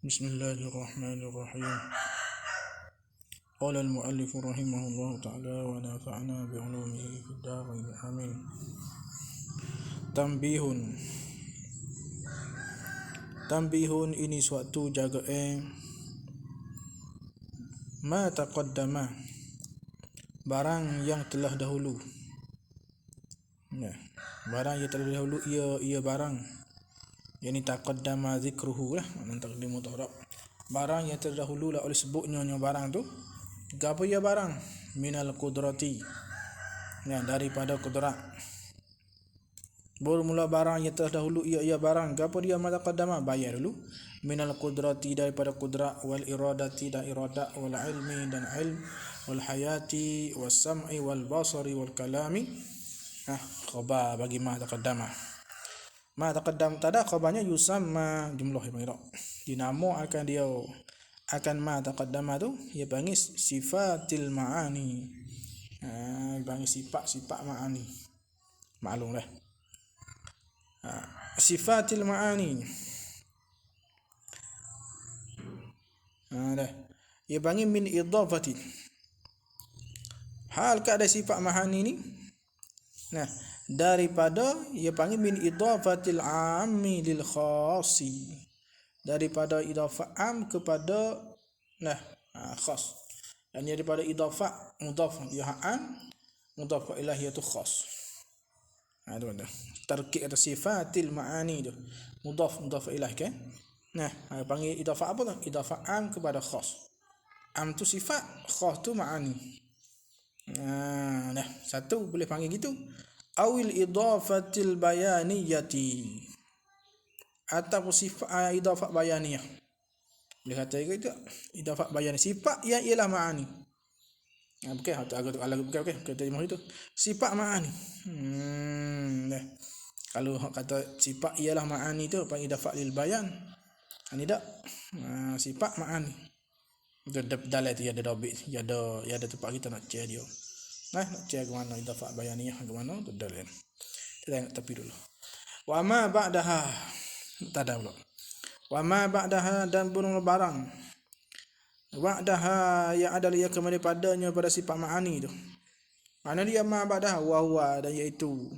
بسم الله الرحمن الرحيم. قال المؤلف رحمه الله تعالى ونفعنا بعلومه في الدارين آمين. Tambihun ini suatu jagaan ma taqaddama, barang yang telah dahulu. Barang yang telah dahulu ia barang yang taqaddama zikruhu lah, taqdim mudhari'. Barang yang terdahulu lah oleh sebutnya barang tu. Gapo ia barang? Minal qudrati, daripada kudrat. Bermula barang yang terdahulu ia barang. Gapo dia ma taqaddama? Bayar dulu. Minal qudrati, daripada kudrat, wal iradati, dan iradat, wal ilmi, dan ilm, wal hayati, was sam'i, wal basari, wal kalami. Khabar bagi ma taqaddama. Ma taqaddam tada khabarnya yusamma jumlah yang dinamakan dia akan ma taqaddama tu ia panggil sifatil ma'ani. Panggil sifat ma'ani. Maklumlah. Sifatil ma'ani. Ia panggil min idafati. Hal keadaan sifat ma'ani ni daripada ia panggil min idafatil ammi lil khasi, daripada idafah am kepada khas. Dan daripada idafah mudaf dia am, mudaf ilah iaitu khas. Tu ada tarkib atau sifatil maani tu mudaf ilah kan. Panggil idafah apa tu? Idafah am kepada khas. Am tu sifat, khas tu maani. Satu boleh panggil gitu. Awil idafatil bayaniyati, atau sifat idafah bayaniyah. Boleh kata gitu, idafah bayaniyah sifat yang ialah ma'ani. Bukan kata itu sifat ma'ani. Kalau kata sifat ialah ma'ani tu panggil idafah lil bayan. Ini tak sifat ma'ani. Itu dalam tu ada dobit, ada tempat kita nak cari dia. Nak cari ke mana idafah bayaniyah ke mana tu dalam. Kita tengok tepi dulu. Wa ma ba'daha tada pula. Wa ma ba'daha, dan burung barang. Ba'daha yang ada ia kembali padanya pada sifat ma'ani tu. Mana dia ma ba'daha wa huwa, dan iaitu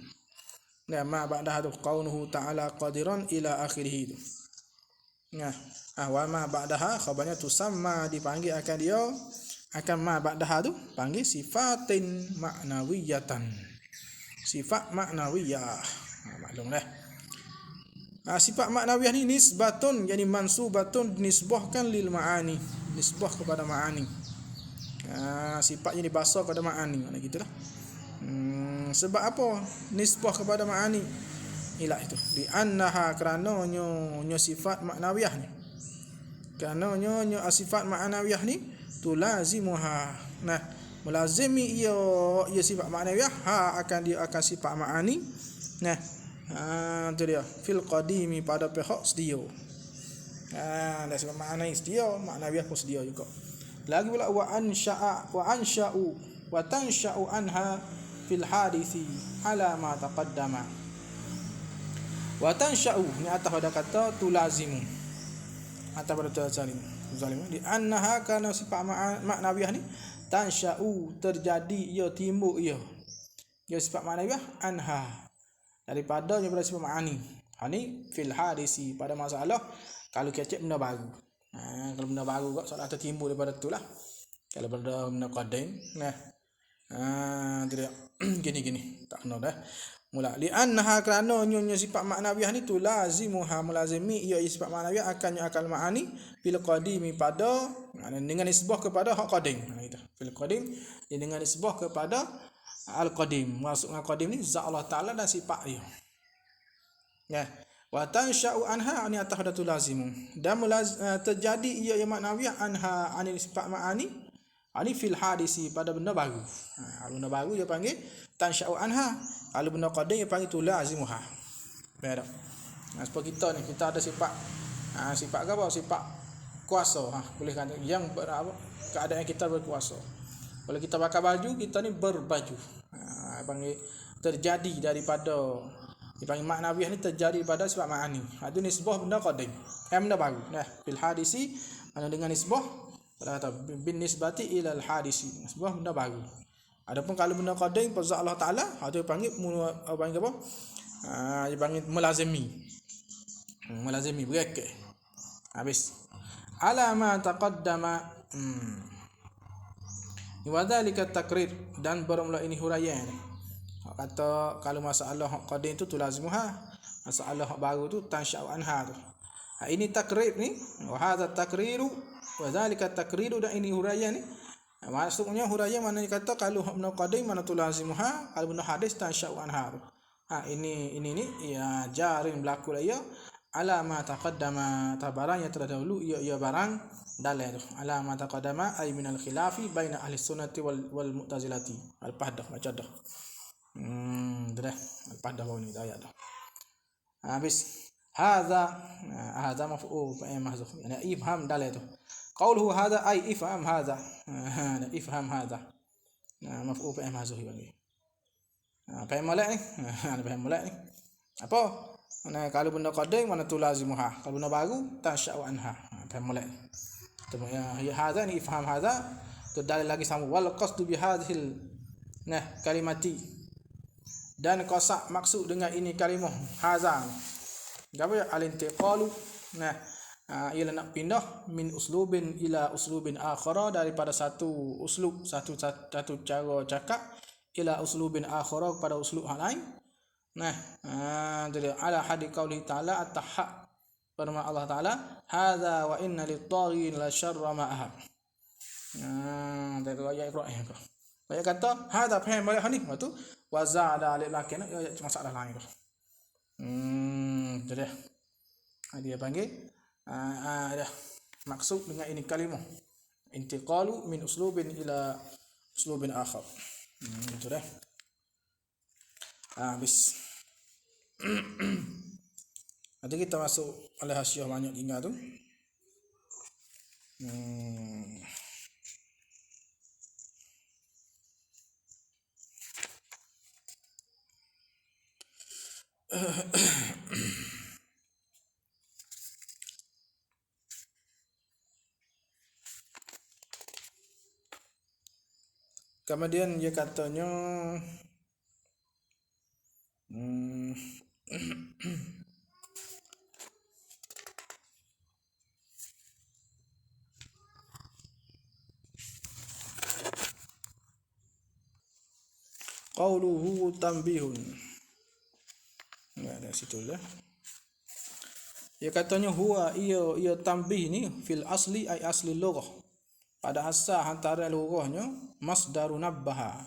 ma ba'daha tu qaunuhu ta'ala qadiran ila akhirih tu. Wa ma ba'daha khabarnya tusamma dipanggil akan dia akan ma ba'daha tu panggil sifatin ma'nawiyatan. Sifat ma'nawiyah. Maklumlah. Sifat ma'nawiyah ni nisbatun, yani mansubatun, nisbahkan lil ma'ani, nisbah kepada ma'ani. Sifat yang dibahasa kepada ma'ani, mana gitulah. Sebab apa nisbah kepada ma'ani? Inilah itu. Di annaha, kerana nyo sifat ma'nawiyah ni. Kerana nyo sifat ma'nawiyah ni tulazimuha. Melazimi ia sifat ma'nawiyah akan dia akan sifat ma'ani. Tu dia fil qadimi, pada pihak sedia. Dah sifat ma'ani sedia, ma'nawiyah pun sedia juga. Lagi pula wa ansha'u wa tansha'u anha fil hadithi ala ma taqaddama. Wa tansha'u ni atas pada kata tulazimu, atas pada zalim di annaha, kana sifat ma'nawiyah ni tansha'u, terjadi ia, timbul ia sifat ma'nawiyah anha, daripada pada sifat ma'ani. Ni fil hadisi, pada masalah kalau kecek benda baru. Kalau benda baru kok soal timbul daripada itulah. Kalau pada benda qadim tidak gini tak kena dah. Mula li annaha, kerana nyonya sifat ma'nawiyah ni tu lazimuha, melazimi ia sifat ma'nawiyah akan akal ma'ani bil qadimi, pada dengan nisbah kepada hak qadim. Itu fil qadim dengan nisbah kepada al qadim. Maksud al qadim ni zat Allah Taala dan sifat dia. Wa tansha'u anha, ni atas pada tu lazimu, dan terjadi ia yang ma'nawiyah anha anil sifat ma'ani ani fil hadisi, pada benda baru. Benda baru dia panggil tansha'u anha. Kalau benda qadim dia panggil tu lazimuha. Baik tak? Seperti kita ni, kita ada sifat sifat apa? Sifat kuasa. Boleh kata yang keadaan kita berkuasa. Kalau kita pakai baju, kita ni berbaju. Panggil terjadi daripada Dipanggil ma'nawiyah ni terjadi pada sifat ma'ani. Itu nisbah benda qadim. Benda baru. Nah, fil hadisi ana dengan nisbah pada kata bin nisbati ilal hadisi. Nisbah benda baru. Adapun kalau benda qadim pada Allah Taala, itu panggil apa? Dipanggil melazimi. Melazimi berekek. Habis. Ala ma taqaddama wa dzalika takrir, dan bermula ini huraian. Kata kalau masalah qadim tu lazimuha, masalah baru tu tansya'u anha tu. Ini takrib ni, wa hadza takriru wa dzalika takriru, dan ini huraian ni. Maksudnya huraian mana kata kalau benda qadim mana tu lazimuha, kalau benda hadis tansya'u anha tu. Ini ni ya jarin berlaku lah ya ala ma taqaddama, tabaranya terdahulu ya barang dalil ala ma taqaddama ay min al khilafi baina ahli sunnati wal mu'tazilati. Al-Fahdah baca dah. Dah Al-Fahdah bau ni ayat dah. Habis hadza maf'ul fa mahzuf, yani ifham dalil tu. Qauluhu hadza ay ifham hadza. Ifham hadza. Maf'ul fa mahzuf bagi. Faham molek ni? Faham molek ni. Apa? Kalau benda qadim mana tu lazimuha, kalau benda baru tansya'u anha. Faham molek. Ya hadza ni ifham hadza tu dalil lagi sama wal qasdu bi hadhil kalimati, dan qasak maksud dengan ini kalimah hadza. Apa ya al-intiqalu, ialah nak pindah min uslubin ila uslubin akhara, daripada satu uslub, satu cara cakap, ila uslubin akhara, pada uslub lain. Jadi ala hadi qauli ta'ala at-tahaq, firman Allah Taala hadza wa inna lit-taghin la syarra ma'ah. Dari ayat Ibrahim tu. Ayat kata hadza faham balik ni, tu wa za'ada alil lakin masalah lain tu. Jadi dia panggil ada maksud dengan ini kalimah intiqalu min uslubin ila uslubin akhar. Itu dah. Habis. Nanti kita masuk oleh hasyiah banyak tinggal tu. Kemudian dia katanya qauluhu tanbihun. Ada situ lah. Dia katanya huwa ia tanbih ni fil asli ay asli lughah. Pada asal antara lughahnya masdaru nabbaha.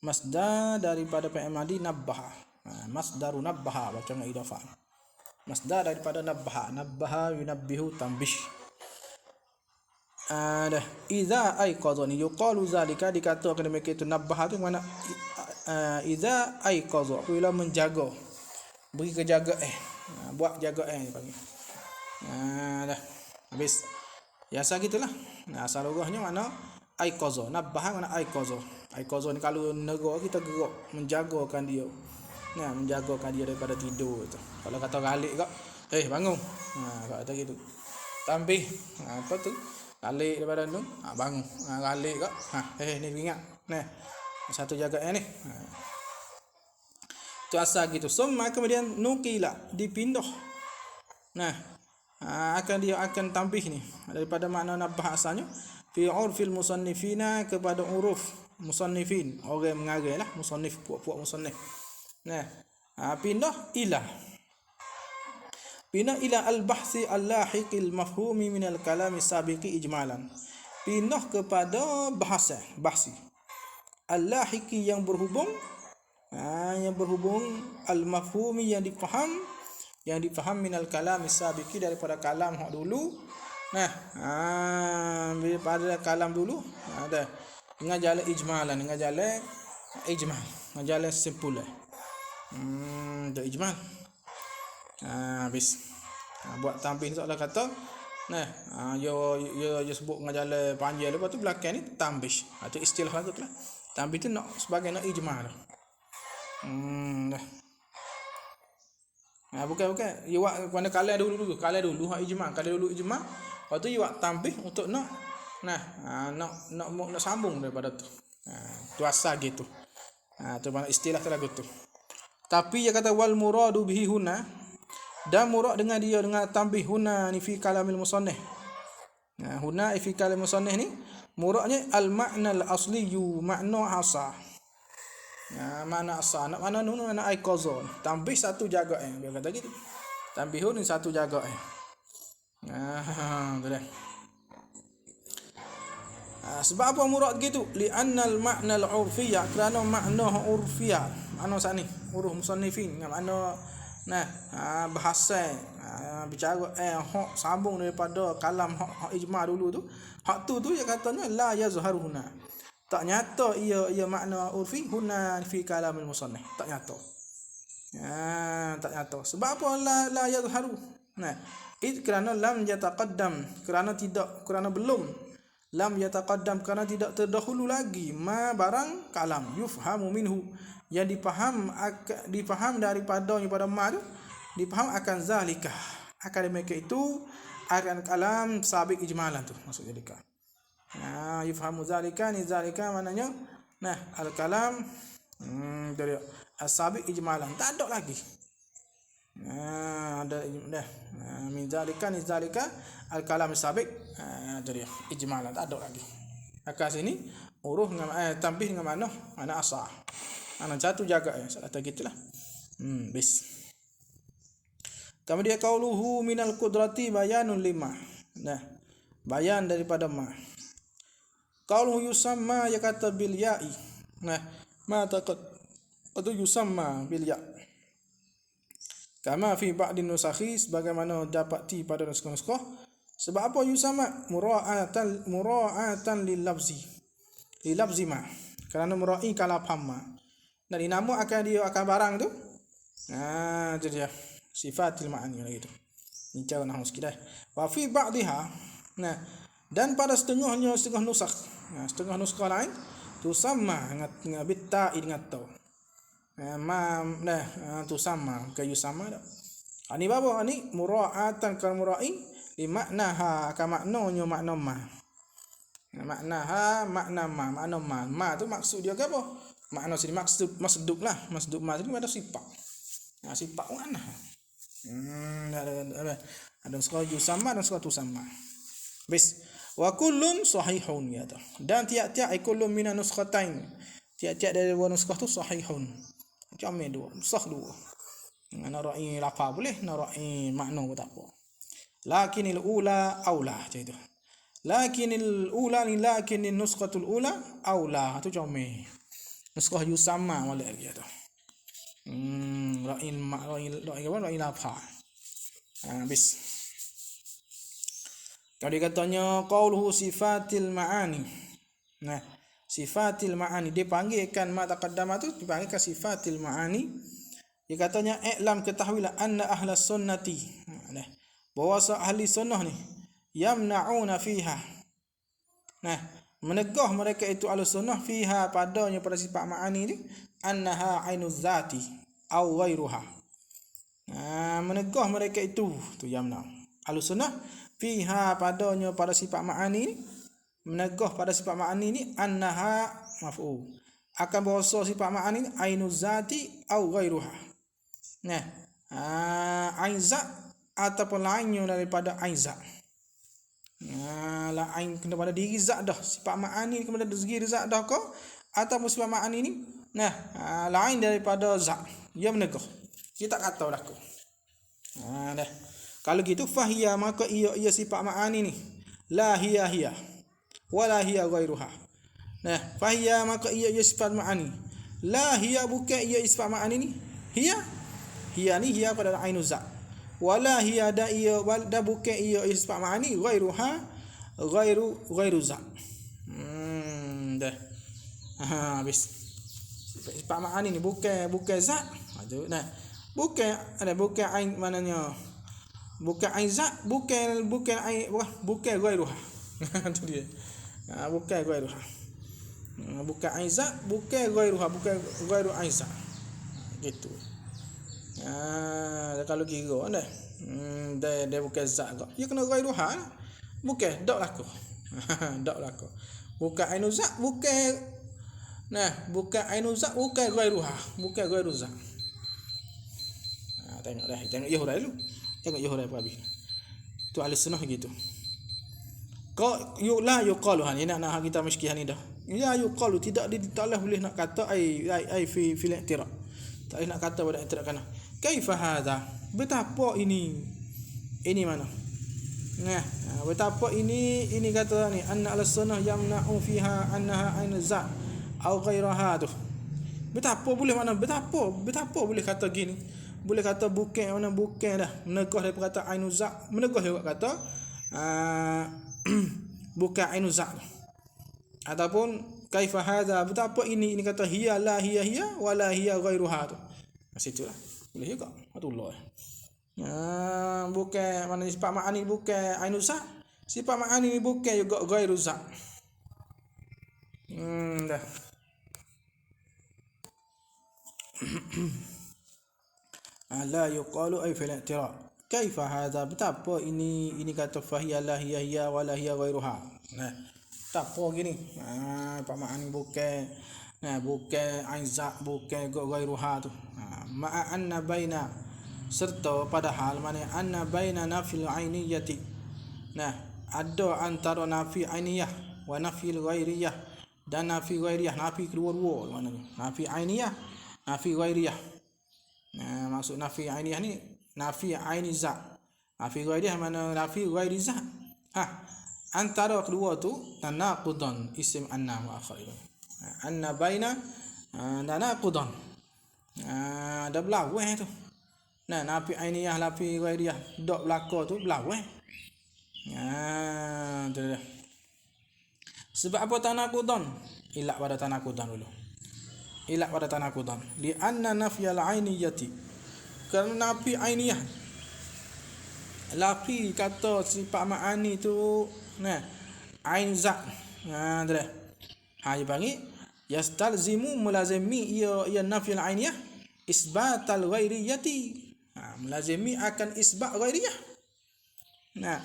Masdar daripada fi'il madi nabbaha. Masdaru nabbaha baca dengan idafah. Masdar daripada nabbaha. Nabbaha yunabbihu tanbih. Idza aiqadha ni yuqalu zalika, dikatakan demikian itu nabbaha tu mana idza aiqadha, apabila menjaga, beri kejagaan, buat jagaan dipanggil. Dah habis. Ya asal gitulah. Asal lughahnya mana aiqadha, nabbaha mana aiqadha. Aiqadha ni kalau negara kita gerak menjagakan dia. Menjagakan dia daripada tidur tu. Kalau kata galik kak, bangun. Kalau kata gitu. Tanbih. Apa tu? Galik daripada tu, bangun. Galik kak. Ni ingat. Satu jagaan ni. Tu asal gitu. Summa kemudian nukila, dipindah. Akan tanbih ni daripada makna nabah asalnya fi urfil musannifina, kepada uruf musannifin, orang mengarang lah, musannif, puak-puak musannif. Pindah ila al-bahsi al-lahiqil mafhumi min al-kalami sabiqi ijmalan. Pindah kepada bahsi al-lahiqi, yang berhubung al-mafhumi, yang difaham min al-kalami sabiqi, daripada kalam hak dulu. Daripada kalam dulu ada dengan jalan ijmalan, dengan jalan simpulan. Untuk ijmal. Habis. Buat tampil soalan kata yo sebut dengan jalan panjang, lepas tu belakang ni tambih. Itu istilah tu lah. Tambih tu nak sebagai nak ijmal. Bukan. You buat pada kalah dulu. Kalah dulu hak ijma'. Kalah dulu ijma'. Lepas tu you buat tambih untuk nak sambung daripada tu. Tu asal gitu. Tu mana istilah tu lagu tu. Tapi dia kata wal muradu bihi huna, dan murad dengan dia dengan tambih huna ni fi kalamil musannif. Huna fi kalamil musannif ni muradnya al makna al asliyu, makna asal. Mana asal, nak mana nun nak aiqazon. Tambih satu jaga dia kata gitu. Tambihun ni satu jaga tu dah. Sebab apa murad gitu? Li'annal makna al-urfiyah, kerana makna urfiyah. Makna sat ni, uruf musannifin, makna bahasa bicara hak sambung daripada kalam hak ijma' dulu tu. Hak tu dia katanya la yazharu huna. Tak nyata ia makna urfi huna fi kalamil musannif. Tak nyata. Tak nyata. Sebab apa la yazharu? Kerana lam yataqaddam, kerana belum. Lam yataqaddam, kerana tidak terdahulu lagi ma barang kalam yufhamu minhu, yang dipaham daripadanya pada ma tu, dipaham akan zalika, akan mereka itu akan kalam sabik ijmalan tu maksud zalika. Yufhamu zalika, ni zalika maknanya al kalam dari as-sabik ijmalan, tak ada lagi. Ada dah min zalika, ni zalika al kalam sabik dari ijmalan, tak ada lagi. Akas ini uruf dengan tambih dengan mana asal. Ana satu jaga salah tak gitulah. Bis. Kemudian qauluhu minal qudrati bayanun lima. Bayan daripada ma. Qauluhu yusamma, ya kata bil ya'i. Ma taqad atau yusamma bil ya'. Kama fi ba'din nusakhi, sebagaimana dapati pada naskah-naskah. Sebab apa yusamma? Mura'atan lil lafzi ma. Kerana mura'i kalafam ma. Dan dinama dia akan barang tu. Itu dia. Sifatil ma'ani lagi tu. Ini cara nahwu sikit dah. Wa fi ba'dihha. Dan pada setengah nusakh. Setengah nuskah lain tu sama dengan bitta dengan tau. Tu sama kayu sama dah. Ani bapa ani mura'atan kal mura'i li maknaha ka maknanya makna ma. Maknaha makna ma tu maksud dia ke apa? Makna sini masduk lah. Masduk ma ni ada sifat. Sifat mana? Ada nuskah sama dan nuskah tu sama. Bis. Wa kullun sahihun ya tu. Dan tiap-tiap kullun minan nuskhatain. Tiap-tiap dari dua nuskah tu sahihun. Macam ni dua, sah dua. Nak ra'i lafaz boleh, nak ra'i makna pun tak apa. Lakinil ula aula macam itu. Lakinil nuskhatul ula aula tu macam ni. Nuskah yusamma molek lagi tu. Ra'i lafaz. Bis. Kalau dia katanya qauluhu sifatil ma'ani. Sifatil ma'ani dia panggilkan ma taqaddama tu dipanggilkan sifatil ma'ani. Dia katanya i'lam, ketahuilah anna ahlas sunnati. Bahawa ahli sunnah ni yamna'una fiha. Menegah mereka itu ahli sunnah fiha padanya pada sifat ma'ani ni annaha ainuz zati au ghairuha. Menegah mereka itu tu yamna. Ahli sunnah fiha padanya pada sifat ma'ani ni, menegah pada sifat ma'ani ni annaha maf'ul, akan bahasa sifat ma'ani ni ainuz zati au ghairuha. Ain zat ataupun lainnya daripada ain zat. Lain kena pada diri zat dah, sifat ma'ani kepada diri zat dah ke ataupun sifat ma'ani ni lain daripada zat, dia menegah, dia tak kata dah ke. Dah. Kalau gitu fahiya, maka ia sifat ma'ani ni la hiya wala hiya ghairuha. Fahiya, maka ia sifat ma'ani la hiya, bukan ia sifat ma'ani ni hiya ni hiya pada ainuz zat, wala hiya da bukan ia sifat ma'ani ghairuha ghairu zat. Dah. Habis. Sifat ma'ani ni bukan zat. Bukan ain maknanya. Bukan ain zat, bukan ghairuha. Itu dia. Bukan ghairuha. Bukan ain zat, bukan ghairuha, bukan ghairu ain zat. Gitu. Kalau kira dah. Dia bukan zat kok. Dia kena ghairuha. Bukan dak laku. Dak laku. Bukan ainu zat, bukan bukan ainu zat, bukan ghairuha, bukan ghairu zat. Tengok dah, tengok Yahuda dulu. Tengok Yahuda apa habis. Tu ahli sunnah gitu. Kau la yuqalu han ini nak kita miskin ni dah. Ya yuqalu tidak boleh nak kata ai fi fil i'tiraf. Tak boleh nak kata pada i'tiraf kana. Kaifa hadha? Betapa ini? Ini mana? Betapa ini kata ni anna al-sunnah yamna'u fiha annaha ain zat au ghairaha tu. Betapa boleh mana? Betapa boleh kata gini? Boleh kata bukan mana bukan dah. Menegah daripada kata ainu zat, menegah juga kata bukan ainu zat. Ataupun kaifa hadza, betapa ini kata hiya la hiya wala hiya ghairuha tu. Situlah. Boleh juga. Atullah. Bukan mana sifat ma'ani bukan ainu zat. Sifat ma'ani bukan juga ghairu zat. Dah. La yuqalu ay fil i'tiraf. Kaifa hadza, betapa ini kata fahiya la hiya wala hiya ghairuha. Betapa gini. Pak ma'ani bukan bukan aizat, bukan ghairuha tu. Ma'a anna baina, serta padahal mana anna baina nafil ainiyati. Ada antara nafi ainiyah wa nafil ghairiyah dan nafi ghairiyah, nafi kedua-dua maknanya. Nafi ainiyah, nafi ghairiyah. Maksud nafi ainiyah ni nafi aini zat. Nafi ghairiyah mana nafi ghairi zat. Antara kedua tu tanaqudan isim anna wa akhir. Anna baina tanaqudan. Ada belaweh tu. Nafi ainiyah, nafi ghairiyah dok belaka tu belaweh. Tu dah. Sebab apa tanaqudan? Ilak pada tanaqudan dulu. Ilak pada tanaqudan. Li anna nafyal ainiyati. Kerana nafi ainiyah. Lafi kata sifat ma'ani tu ain zat. Tu dah. Dia panggil yastalzimu mulazimi ia nafyal ainiyah isbatal ghairiyati. Mulazimi akan isbat ghairiyah.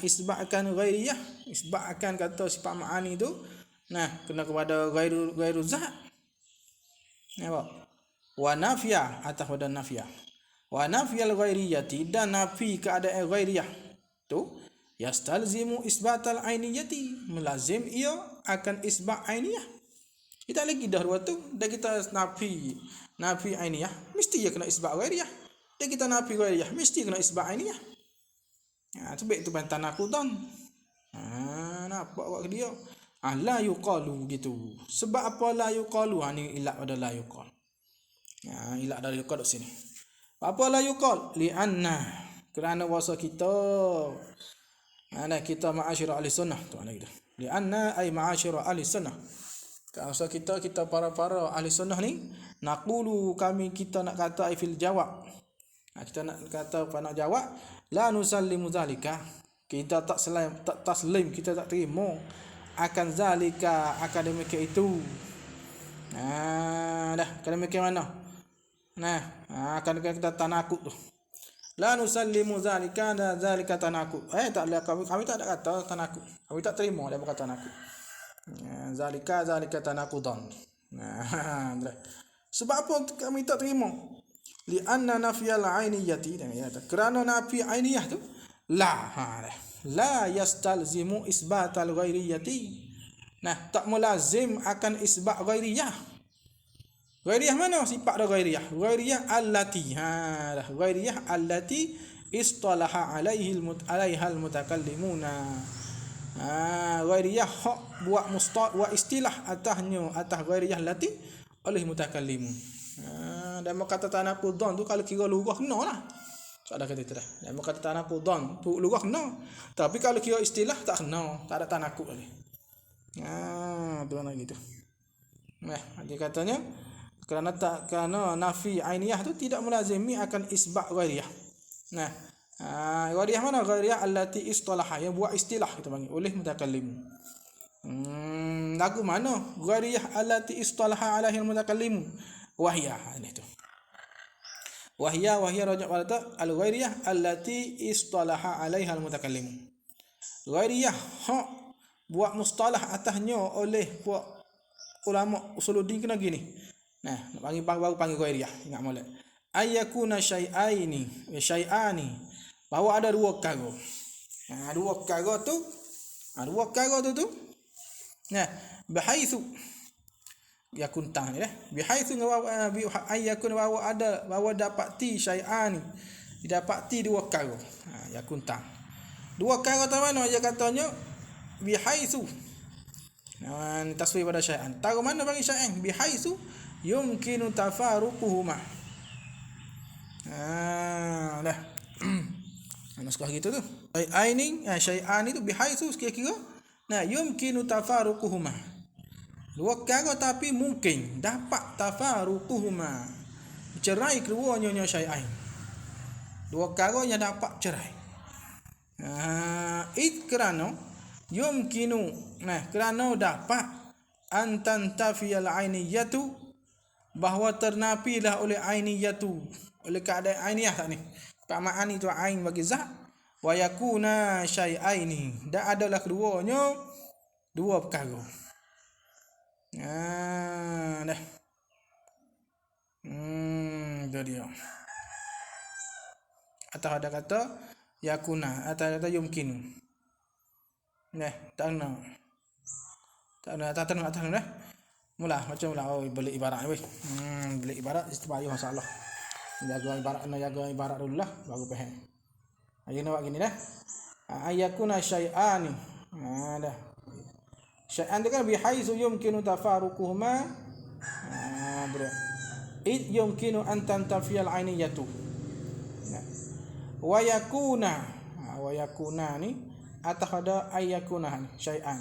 Isbatkan ghairiyah, isbatkan kata sifat ma'ani tu kena kepada ghairu zat. Nampak? Wa nafya atau pada nafya. Wa nafyal ghairiyati, dan nafi keadaan ghairiyah tu yastalzimu isbatal ainiyati, melazim ia akan isbat ainiyah. Kita lagi dah dua tu, dah kita nafi ainiyah mesti ia kena isbat ghairiyah. Dan kita nafi ghairiyah mesti kena isbat ainiyah. Tu baik tu tanaqudan. Nampak awak dia. La yuqalu gitu. Sebab apa la yuqalu? Ni ilak pada la yuqal. Ilak dari yuqal kat sini. Apa la yuqal? Li anna, kerana wasa kita kita ma'asyira ahli sunnah tu ana gitu. Li anna ay ma'asyira ahli sunnah. Kerana kita para ahli sunnah ni naqulu, kita nak kata ai fil jawab. Kita nak kata nak jawab la nusallimu zalika. Kita tak taslim, kita tak terima akan zalika, akan demikian itu. Dah, akan demikian mana? Akan kita tanakut tu. La nusallimu zalika, dan zalika tanakut. Tak boleh, kami tak ada kata tanakut. Kami tak terima dia berkata tanakut. Zalika tanakudan. Sebab apa kami tak terima? Li anna nafyal ainiyati, kerana nafi ainiyah tu la yastalzimu isbatal ghairiyati. Tak mulazim akan isbat ghairiyah. Ghairiyah mana sifat dah ghairiyah? Ghairiyah allati. Ghairiyah allati istalaha alaiha almutakallimuna. Ghairiyah hak buat wa istilah atas ghairiyah allati oleh mutakallimun. Dan kata tanaqudan tu kalau kira lugah kena lah. Tak ada kata itu dah. Dan kata tanaqudan tu lugah kena. Tapi kalau kira istilah tak kena, tak ada tanaqud lagi. Tu mana gitu. Dia katanya kerana nafi ainiyah tu tidak melazimi akan isbat ghairiyah. Ghairiyah mana? Ghairiyah allati istalaha, yang buat istilah kita panggil oleh mutakallim. Lagu mana? Ghairiyah allati istalaha alaihi mutakallim. Wahiyah ini tu. Wahya rajak pada al-ghairiyah allati istalaha 'alaiha al-mutakallim. Ghairiyah hak buat mustalah atasnya oleh buat ulama usuluddin kena gini. Nah, nak panggil baru panggil ghairiyah, ingat molek. Ayyakuna syai'ani, bahawa ada dua perkara. Dua perkara tu. Nah, bihaitsu yakun tang ni bihaitsu ayyakun bahawa dapati syai'ani, didapati dua perkara. Yakun tang. Dua perkara tu mana dia katanya bihaitsu. Tasbih pada syai'an. Tahu mana bagi syai'an? Bihaitsu yumkinu tafaruquhuma. Dah. Naskah gitu tu. Syai'ani tu bihaitsu kira-kira. Nah, yumkinu tafaruquhuma. Dua perkara tapi mungkin dapat tafaruquhuma. Cerai keduanya syai'ain. Dua perkara yang dapat cerai. Kerana yumkinu. Nah, kerana dapat antantafiyal ainiyatu, bahawa ternapilah oleh ainiyatu, oleh keadaan ainiyah tak ni. Pamaan itu ain bagi zat. Wa yakuna syai'aini, dan adalah keduanya dua perkara. Dah. Itu dia. Atau ada kata yakuna, atau kata yumkinu. Tak nak. Mula macam beli ibarat ni weh. Beli ibarat istibayah masalah. Jaga ibarat dulu lah baru faham. Ayo nak buat gini dah. Ayakuna syai'ani. Dah. Syai'an tu kan bihaitsu yumkinu tafaruquhuma. Betul. Yumkinu an tantafiyal ainiyatu. Wa yakuna ni atau ada ayakuna ni syai'an.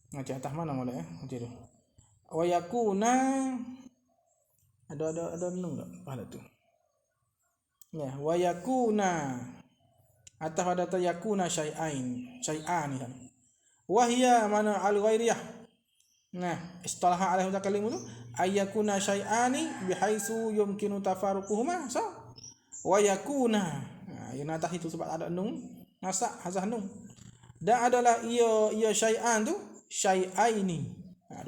Nanti atas mana mula nanti tu. Wa yakuna ada nun tak pada tu. Ya, wa yakuna atau ada yakuna syai'an ni kan. Wa hiya mana al-ghairiyah. Nah, istalah alaihi mutakallim tu ayyakuna syai'ani bihaitsu yumkinu tafaruquhuma. Wa yakuna. Yang atas itu sebab ada nun, masak hazah nun. Dan adalah ia syai'an tu syai'aini.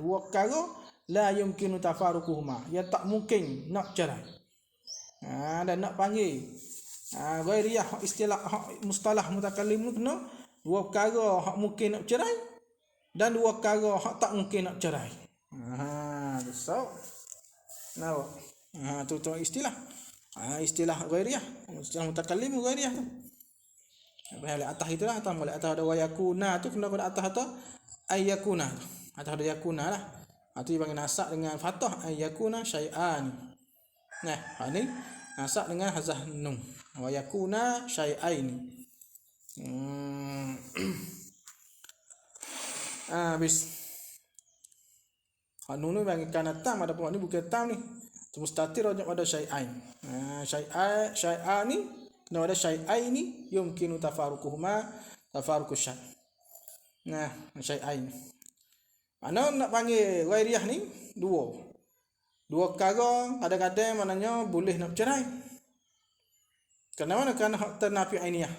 Dua perkara la yumkinu tafaruquhuma, ya tak mungkin nak cerai. Dan nak panggil ghairiyah istilah mustalah mutakallim kena dua perkara hak mungkin nak cerai dan dua perkara hak tak mungkin nak cerai. So tu istilah. Istilah ghairiyah, istilah mutakallim ghairiyah tu. Boleh atas itulah, atau boleh atas ada wayakuna tu kena pada atas atau ayyakuna. Atas ada yakuna lah. Itu dipanggil nasak dengan fathah ayyakuna syai'an. Nah, ni nasak dengan hazah nun. Wa yakuna syai'ain. Habis. Nun ni bagi kana tam, ada pun ni bukan tam ni. Mustatir rajak pada syai'ain. Syai'ani kena ada syai'aini yumkinu tafaruquhuma tafaruqus syai'. Nah, syai'ain. Mana nak panggil ghairiyah ni dua perkara, kadang-kadang maknanya boleh nak cerai. Kerana ternafi ainiyah.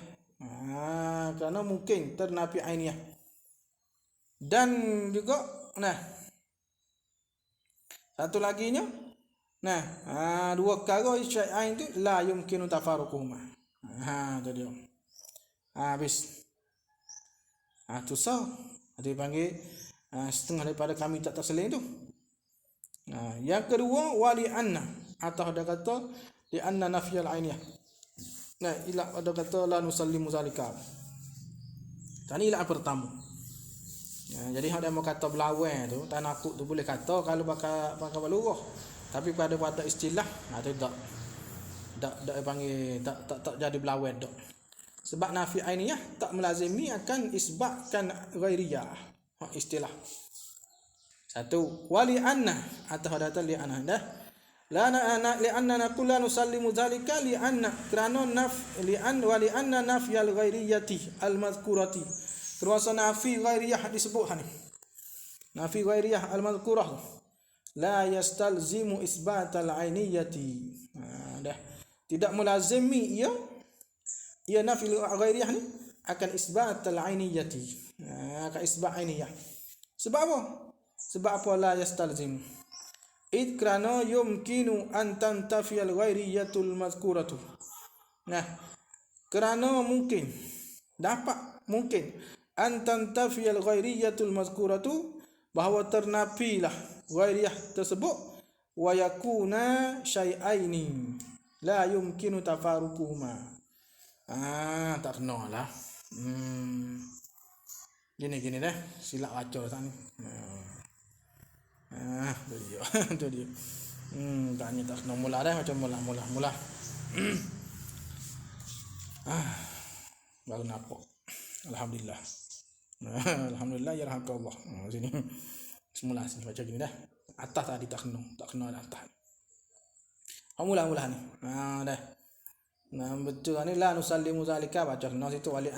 Kerana mungkin ternafi ainiyah. Dan juga satu laginya dua perkara syai'ain tu la yumkinu tafaruquhuma. Tu dia. Habis. Tu ada panggil setengah daripada kami tak terseling tu. Yang kedua wali anna, atau ada kata li anna nafyal ainiyah. Ila ada kata la nusallimu zalika. Tani ila pertama. Jadi hak dia mau kata belawang tu, tak nakut tu boleh kata kalau pakai balurah. Tapi pada istilah tu tak panggil tak jadi belawang dak. Sebab nafi ainiyah tak melazimi akan isbatkan ghairiyah. Istilah. Satu, wali anna atau hadata li anna dah. La li anna naqul la nusallimu zalika li anna kerana li anna nafyal ghairiyati al mazkurati. Terus nafi ghairiyah disebut ni. Nafi ghairiyah al mazkurah. la yastalzimu isbatal ainiyati. Dah tidak melazimi ia nafi ghairiyah ni akan isbatal ainiyati. Akan isbat ainiyah. Sebab apa? Sebab apa la yastalzimu? Id kerana yumkinu an tantafiyal ghairiyatul mazkuratu. Nah, kerana mungkin an tantafiyal ghairiyatul mazkuratu, bahawa ternafilah ghairiyah tersebut, wa yakuna syai'aini la yumkinu tafarukuhuma. Tak kena lah. Gini dah, silap baca tak ni. Tu dia. Tanya tak kena mula dah, macam mula. Baru nampak. Alhamdulillah. Alhamdulillah ya rahmatullah. Sini. Semula sini baca gini dah. Atas tadi tak kena atas. Mula ni. Dah. Nah, betul ni la nusallimu zalika, baca kena situ wali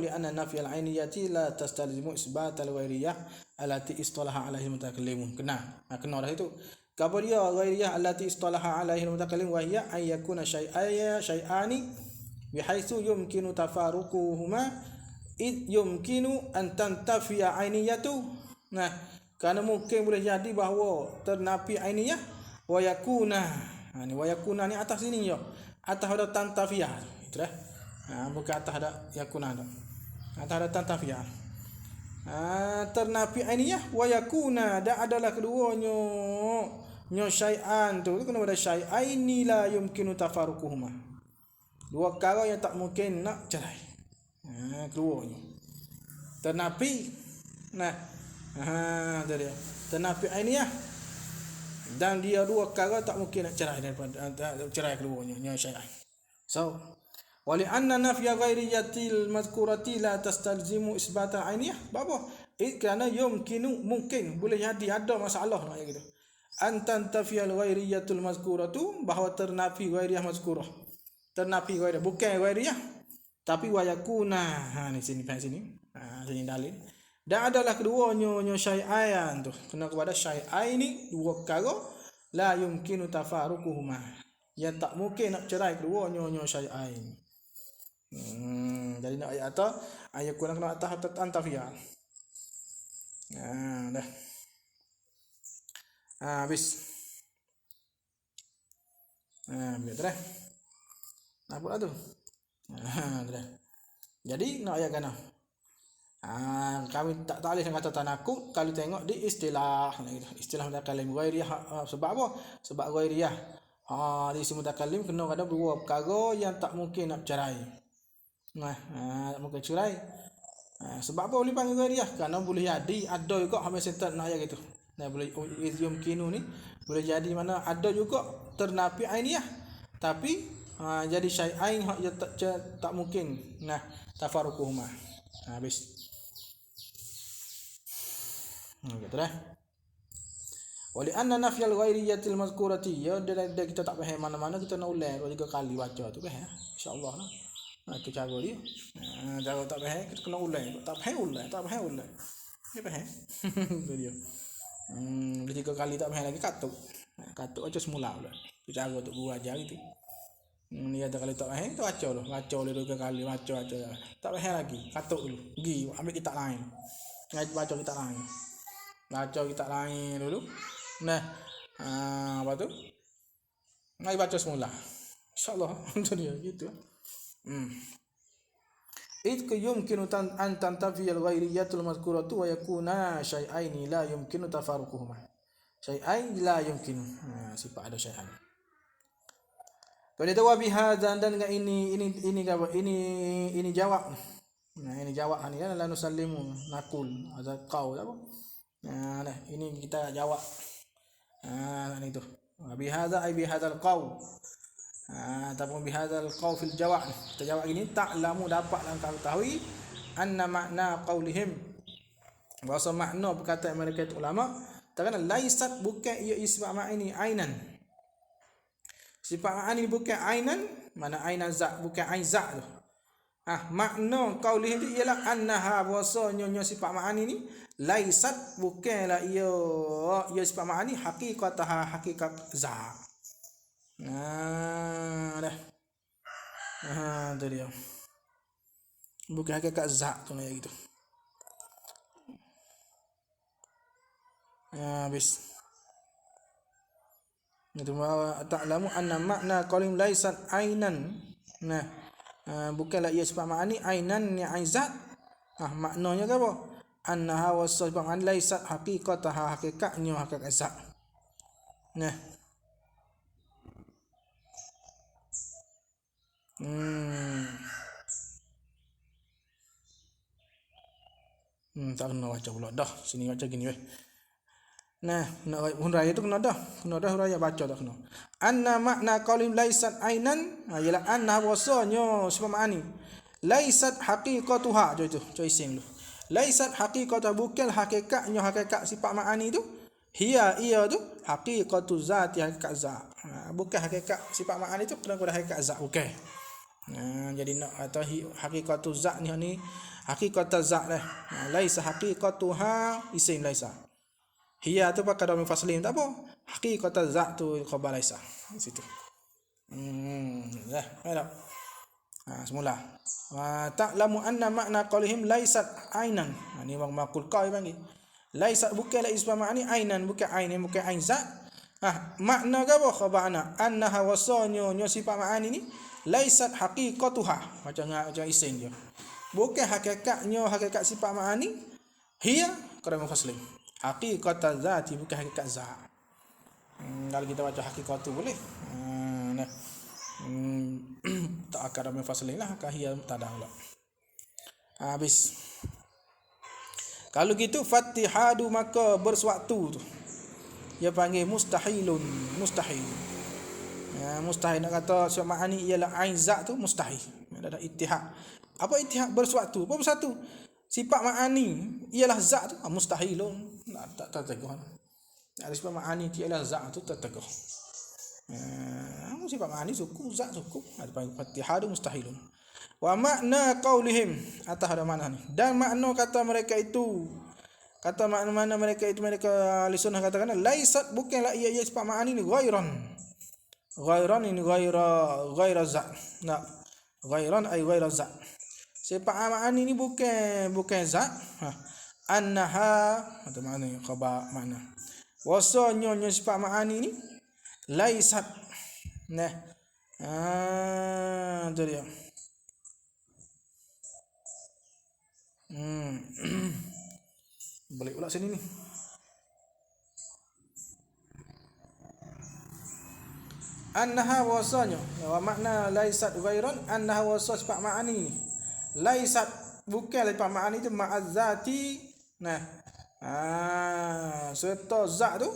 anna nafiyal ainiyati la tastalzimu isbatal ghairiyah allati istalaha alaihi mutakallimun. Kena dah itu. Apa dia ghairiyah allati istalaha alaihi mutakallim, wa hiya ay yakuna syai'ani bihaitsu yumkinu tafaruquhuma id yumkinu an tantafiya ainiyatu. Nah, kerana mungkin boleh jadi bahawa ternafi ainiyah, wa yakuna. Ni wa yakuna ni atas sini ya. Atas ada tantafiyah itu dah. Bukan atas ada yakuna dah. Atas ada tantafiyah. Ternafi ainiyah wa yakuna, dan adalah keduanya syai'an tu kena pada syai'aini la yumkinu tafaruquhuma. Dua perkara yang tak mungkin nak cerai. Keduanya. Ternafi. Nah. Tu dia. Ternafi ainiyah, dan dia dua perkara tak mungkin nak cerai daripada cerai keduanya, nya syai'an. So, wali anna nafya ghairiyatil mazkurati la tastalzimu isbata ainiyah. Apa? Kerana yumkinu, mungkin boleh jadi ada masalah nak gitu. An tantafiyal ghairiyatul mazkuratu, bahawa ternafi ghairiyah mazkurah. Ternafi ghairiyah bukan ghairiyah, tapi wa yakuna. Ni sini sini dalil. Dan adalah keduanya syai'an tu kena kepada syai'aini, dua perkara la yumkinu tafaruquhuma, yang tak mungkin nak cerai keduanya syai'ain. Jadi nak ayat atas, ayat kurang kena atas antafiyah. Dah. Habis. Betul dah. Apa tu? Dah. Jadi nak ayat kana. Kami tak boleh kata tanakuk kalau tengok di istilah mutakallim ghairiyah. Sebab apa? Sebab ghairiyah di istilah mutakallim kena ada dua perkara yang tak mungkin nak cerai. Tak mungkin cerai. Sebab apa boleh panggil ghairiyah? Kerana boleh jadi ada juga hamil sentat nak ayat gitu. Boleh yumkinu ni boleh jadi mana ada juga ternafi ainiyah, tapi jadi syai'ain yang tak mungkin tafaruquhuma. Habis. Gitu dah. Wali anna nafyal ghairiyatil mazkurati, ya dia kita tak faham mana-mana kita nak ulang 2-3 kali baca tu faham insya-Allah lah. Kita cara dia. Cara tak faham kita kena ulang, tak faham ulang. Dia faham. Tu dia. 2-3 kali tak faham lagi katuk aja semula pula. Kita cara untuk guru ajar gitu. Ni ada kali tak faham tu baca le 2 kali baca. Tak faham lagi katuk dulu. Pergi ambil kitab lain. Baca kitab lain. Baca kitab lain dulu. Apa tu? Mari baca semula. Insya-Allah. Itu dia gitu. Id yumkinu an tantafiyal ghairiyatul mazkuratu wa yakuna syai'aini la yumkinu tafaruquhuma. Syai'ain la yumkinu. Sifat ada syai'an. Kalau tahu bihadzan, dan dengan ini jawab. Ini jawab ni kan la nusallimu nakul ada qaul apa? Ini kita jawab. Itu. Bihadza ay bihadzal qaul. Ataupun bihadzal qaul fil jawab. Kita jawab gini, ta'lamu dapatlah engkau ketahui anna makna qaulihim, bahasa makna perkataan mereka itu ulama, kerana laisat bukan ia isma' ma'ini ainan. Sifat ma'ani bukan ainan, mana ainan zat bukan ain zat tu. Makna qaulih itu ialah annaha bahwasanya sifat ma'ani ni laisat bukanlah ia sifat ma'ani haqiqataha hakikat zat. Dah. Tu dia. Bukan hakikat zat tu gitu. Habis. Itu ta'lamu anna makna qaulihim laisat ainan. Bukanlah ia sifat ma'ani ainan ni aizat. Maknanya ke apa? Annaha wasifat ma'ani laisat haqiqataha hakikatnya hakikat zat. Tak kena baca pula dah. Sini baca gini weh. Nak huraya tu kena dah huraya baca dah kena. Anna makna qaulihim laisat ainan ialah anna wasanya sifat ma'ani. Laisat haqiqatuha tu isim tu. Laisat haqiqatuha bukan hakikatnya hakikat sifat ma'ani tu. Ia tu haqiqatu zat hakikat zat. Bukan hakikat sifat ma'ani tu kena hakikat zat bukan. Jadi nak atau haqiqatu zat ni hakikat zat dah. Laisa haqiqatuha isim laisa. Hiya tu pakai dhamir faslim tak apa. Haqiqat zat tu khabar laisa. Di situ. Dah. Semula. Ta'lamu anna makna qaulihim laisat ainan. Ni maqul qaul panggil. Laisat bukanlah isma ma'ani ainan bukan ain bukan ain zat. Makna ke apa khabarna? Annaha wasanya sifat ma'ani ni laisat haqiqatuha. Macam isim dia. Bukan hakikatnya hakikat sifat ma'ani. Hiya qadam faslim. Haqiqat zati bukan hakikat zat. Kalau kita baca hakikat tu boleh. Tak akan ada faslin lah kahiyah tak ada pula. Habis. Kalau gitu fatihadu maka bersewaktu tu. Dia panggil mustahil. Mustahil nak kata sifat ma'ani ialah ain zat tu mustahil. Ada ittihad. Apa ittihad bersewaktu? Apa bersatu? Sifat ma'ani ialah zat tu mustahilun. Tak teguh. Ada sifat ma'ani ialah zat tu tak teguh. Sifat ma'ani suku zat suku. Ada panggil fatihadu mustahilun. Wa makna qaulihim atas ada makna ni. Dan makna kata mereka itu. Kata makna mereka itu mereka ahli sunnah katakan laisat bukanlah ia sifat ma'ani ni ghairan. Ghairan ini ghaira zat. Ghairan ay ghaira zat. Sifat ma'ani ni bukan zat. Annaha atau mana khabar mana. Wasanya sifat ma'ani ni laisat. Tu dia. Balik pula sini ni. Annaha wasanya wa makna laisat ghairan annaha wasa sifat ma'ani ni laisat bukan sifat ma'ani tu ma'azzati serta zat tu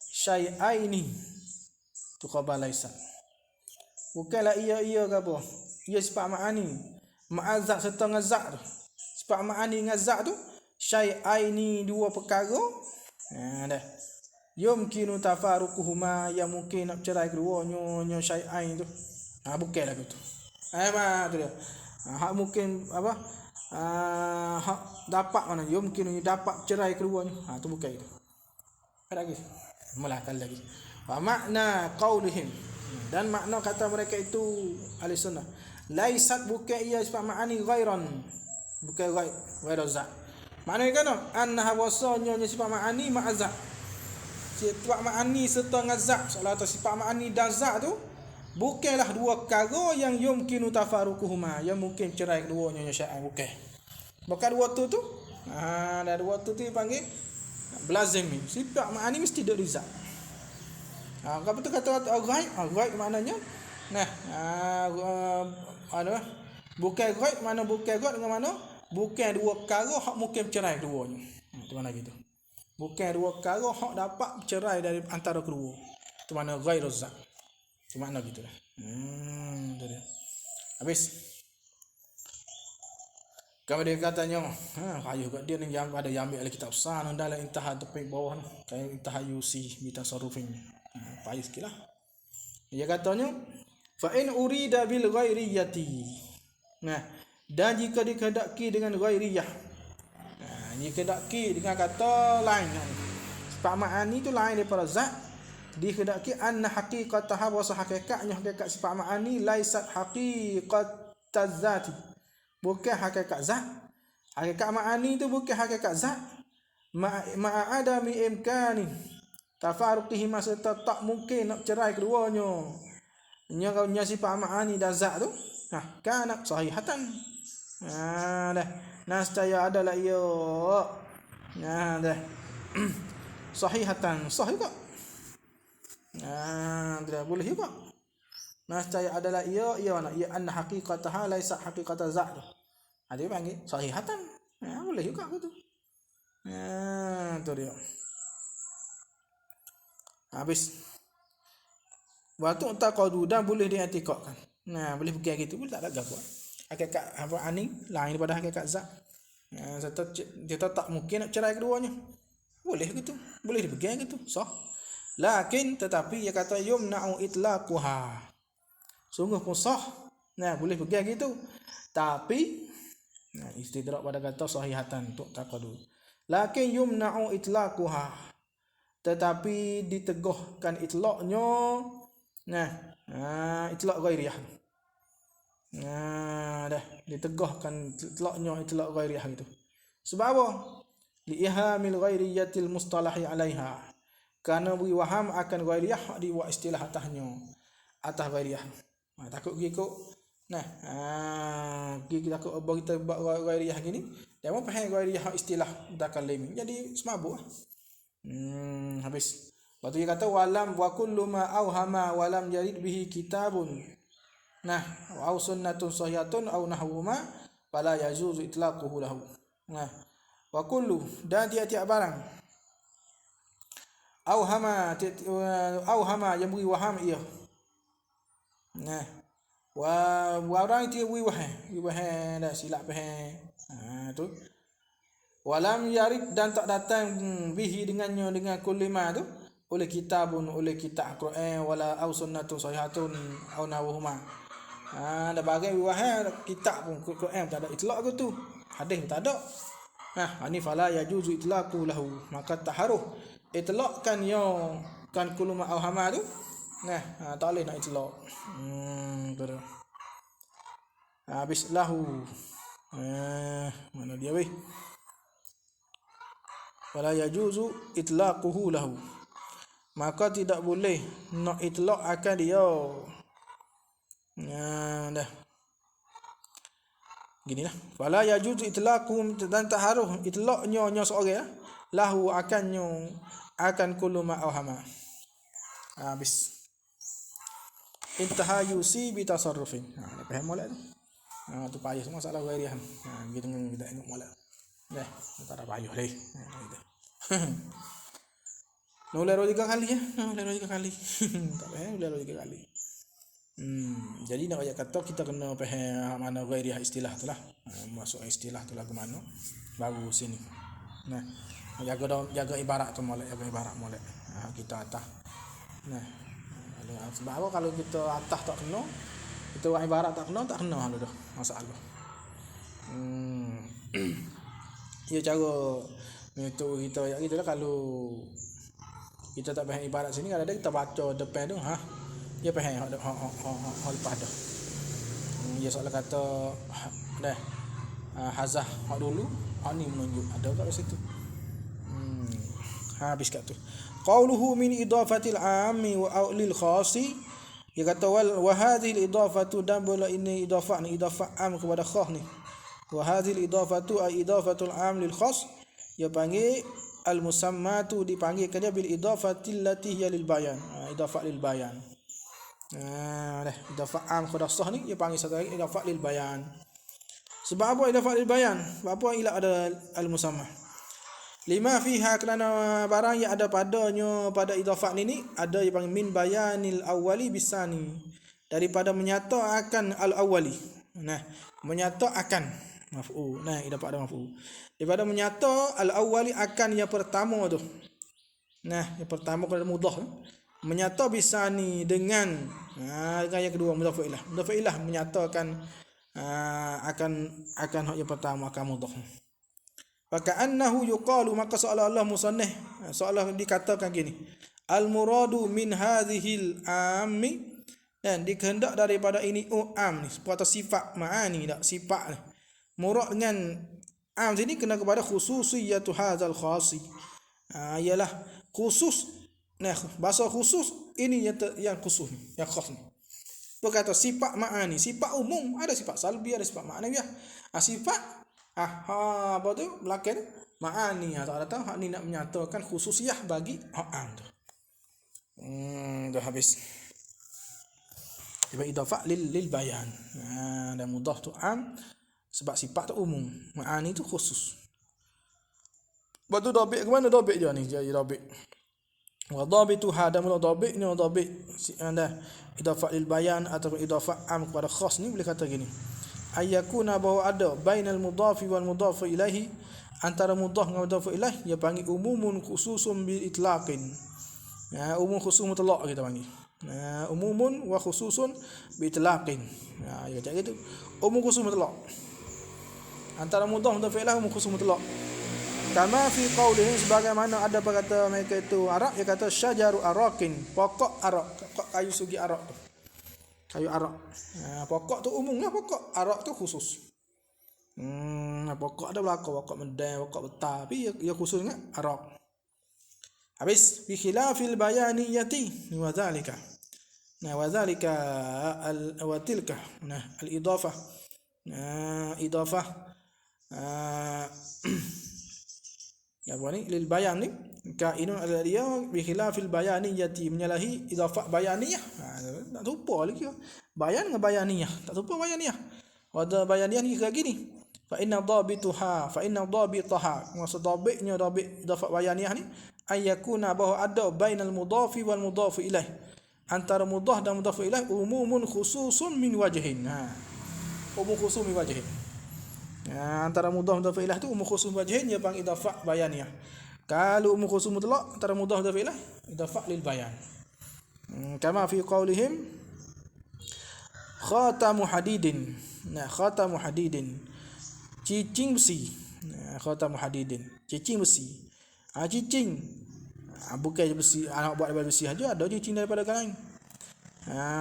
syai'aini tu khabar laisat bukanlah ia ke apa ia sifat ma'ani ma'azzat serta dengan zat tu sifat ma'ani dengan zat tu syai'aini dua perkara dah yumkinu tafaruquhuma yang mungkin nak cerai keduanya syai'ain tu bukanlah gitu tu dia hak mungkin apa hak dapat mana yumkinu dapat cerai keduanya tu bukan itu ada lagi melakal lagi wa makna qaulihim dan makna kata mereka itu ahli sunnah laisat bukan ia sifat ma'ani ghairan bukan ghair zat maknanya kan annaha wasanya sifat ma'ani ma'azat sifat ma'ani serta dengan zat soalan atau sifat ma'ani dan zat tu bukanlah dua perkara yang yumkinu tafaruquhuma yang mungkin cerai keduanya syai'an bukan dua tu dan dua tu dipanggil belazim sifat ma'ani mesti ada zat apa tu kata ghaib maknanya bukan ghaib mana bukan ghaib dengan mana bukan dua perkara hak mungkin cerai keduanya tu mana gitu bukan dua perkara hak dapat cerai dari antara kedua. Itu mana ghairuz zat. Itu makna gitu lah. Tu dia. Habis. Kemudian katanya, kayu kat dia ni yang ada yang ambil kitab sana dalam intihad tepi bawah ni. Kayak intihad yusi bitasarrufin. Payah sikitlah. Dia katanya Fa in urida bil ghairiyati. Nah, dan jika dikehendaki dengan ghairiyah. Nah, dikehendaki dengan kata lain. Sifat ma'ani itu lain daripada zat. Dikehendaki anna haqiqataha wa hakikatnya hakikat sifat ma'ani laisat haqiqataz zati. Bukan hakikat zat. Hakikat ma'ani itu bukan hakikat zat. Ma'adami imkani tafaruqihi serta tak mungkin nak cerai keduanya. Nya sifat ma'ani dan zat tu kana sahihatan. Dah nascaya adalah ia dah sahihatan sahih juga. Dah boleh juga. Nascaya adalah ia nak ia anna haqiqataha laisa haqiqata zat tu. Ada panggil sahihatan. Boleh juga gitu. Tu dia. Habis. Waktu taqadu dan boleh diiktikadkan. Boleh pergi gitu boleh tak ada gapo. Hakikat apa ani lain daripada hakikat zat. Serta kita tak mungkin nak cerai keduanya. Boleh gitu. Boleh dipegang gitu. Sah. Lakin tetapi dia kata yumna'u itlaquha. Sungguh pun sah. Boleh pegang gitu. Tapi istidrak pada kata sahihatan untuk taqadu. Lakin yumna'u itlaquha. Tetapi diteguhkan itlaqnya. Itlaq ghairiyah. Dah diteguhkan itlaqnya itlaq ghairiyah gitu. Sebab apa? Li'ihamil ghairiyatil mustalahi 'alaiha. Karena beri waham akan ghairiyah di wa istilah atasnya. Atas ghairiyah. Takut gikok. Kita takut apa kita buat ghairiyah gini. Dia mau faham ghairiyah istilah mutakallim. Jadi semabuk. Habis. Lepas tu dia kata walam wa kullu ma awhama walam yarid bihi kitabun. Au sunnatun sahihatan au nahwuma fala yajuzu itlaquhu lahu. Wa kullu dan tiap-tiap barang awhama yang beri waham ia. Orang itu beri waham dah silap faham. Tu walam yarid dan tak datang bihi dengannya dengan kulima tu oleh kitab Quran wala au sunnatun sahihatun au nawhuma. Ada bagai wahai kitab pun Quran tak ada itlaq ke tu. Hadis tak ada. Ani fala yajuzu itlaqu lahu. Maka taharuh itlaqkan yo kan kuluma au hama tu. Tak boleh nak itlaq. Betul. Habis lahu. Mana dia weh? Fala yajuzu itlaquhu lahu. Maka tidak boleh nak itlaq akan dia. Dah. Ginilah. Fala yajuzu itlaqum dan taharuh itlaqnya seorang lahu akannya akan kullu ma awhama. Habis. Intaha yusi bi tasarrufin. Faham molek tu. Tu payah semua salah ghairiyah. Gitu kita tengok molek. Dah, tak ada payah lagi. Ular 3 kali ya. Ular 3 kali. Tak payah ular 3 kali. Jadi nak ayat kata kita kena faham mana ghairiyah istilah tu lah. Masuk istilah tu lah ke mana. Baru sini. Jaga ibarat tu molek, jaga ibarat molek. Kita atas. Sebab apa kalau kita atas tak kena, kita buat ibarat tak kena halu dah. Masalah. Ya cara metode kita ayat gitulah kalau kita tak faham ibarat sini kadang-kadang kita baca depan tu dia faham hak lepas dah. Dia soal kata dah hazah hak dulu hak ni menunjuk ada kat situ. Habis kat tu qauluhu min idafatil ammi wa lil khasi. Dia kata wa hadhihi idafatu dan bola ini idafah ni idafah am kepada khas ni. Wa hadhihi idafatu ay idafatul am lil khas. Dia panggil al musammatu dipanggil kerja bil idafati allati hiya lil bayan. Idafah lil bayan. Idafah am kepada khas ni dia panggil satu lagi idafah lil bayan. Sebab apa idafah lil bayan? Sebab apa ila ada al musamma? Lima fiha kerana barang yang ada padanya pada idafah ni ada yang panggil min bayanil awwali bisani daripada menyata akan al awwali. Menyata akan maf'ul. Idafah ada maf'ul. Daripada menyata al awwali akan yang pertama tu. Yang pertama kalau mudah menyata bisani dengan Dengan yang kedua mudhaf ilah. Mudhaf ilah menyatakan akan hak yang pertama akan mudhaf. Fa ka'annahu yuqalu, maka seolah-olah musannif seolah dikatakan gini. Al muradu min hadhil ammi, dan dikehendak daripada ini am ni atau sifat ma'ani tak sifat ni. Murad dengan am sini kena kepada khususiyatu hadzal khasi. Ialah khusus. Nah, bahasa khusus ini yang khusus ni, yang khas ni. Berkata sifat ma'ani, sifat umum, ada sifat salbi, ada sifat ma'nawiyah. Sifat apa tu belakang ma'ani, tak ada tahu hak ni nak menyatakan khususiyah bagi am tu. Dah habis. Sebab idafah lil bayan. Dan mudhaf tu am sebab sifat tu umum, ma'ani tu khusus. Batu dhabit ke mana dhabit dia ni? Jadi dhabit. Wa dhabitu hada mula dhabit ni dhabit anda idafah lil bayan atau idafah am kepada khas ni boleh kata gini. Ayyakuna bahawa ada bainal mudhafi wal mudhaf ilaihi, antara mudhaf dengan mudhaf ilaih dia panggil umumun khususun bil itlaqin. Umum khusus mutlak kita panggil. Umumun wa khususun bi itlaqin. Ya macam gitu. Umum khusus mutlak. Antara mudhaf mudhaf ilaih umum khusus mutlak. Kama fi qaulihim, sebagaimana ada perkata mereka itu Arab, dia kata syajaru arakin, pokok arak, pokok kayu sugi arak tu. Kayu arak. Pokok tu umum lah, pokok arak tu khusus. Pokok ada belakang, pokok medai, pokok betar, tapi ia khusus dengan arak. Habis bi khilafil bayaniyati wa zalika. Wa zalika wa tilka. Al idafah. Idafah ya ni lil bayan ni kainun ala dia bi khilafil bayaniyati, menyalahi idafah bayaniyah. Tak lupa lagi bayan dengan bayaniyah, tak lupa bayaniyah. Ada bayaniyah ni kayak gini, fa inna dhabitaha maksud dhabitnya dhabit idafah bayaniyah ni ayyakuna bahawa ada bainal mudhafi wal mudhaf ilaih, antara mudhaf dan mudhaf ilaih umumun khususun min wajhin. Umum khusus min wajhin. Antara mudhaf dan fa'ilah tu umum khusus wajhin, dia panggil idafah bayaniyah. Kalau umum khusus mutlak antara mudhaf dan fa'ilah idafah lil bayan. Kama fi qaulihim khatamu hadidin. Khatamu hadidin, cicing besi. Khatamu hadidin, cicing besi. Cicing bukan besi anak buat daripada besi saja, ada cicing daripada kain.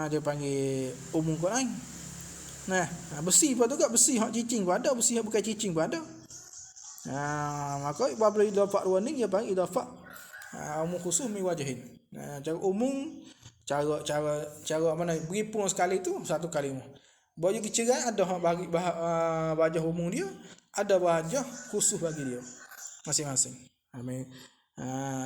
Dia panggil umum kain. Besi pun juga, besi hak cicing pun ada, besi hak bukan cicing pun ada. Maka apabila idafah dua ni dia panggil idafah umum khusus min wajhin. Cara umum, cara mana beripung sekali tu satu kalimah. Baju kecerai ada hak bagi wajah umum dia, ada wajah khusus bagi dia masing-masing.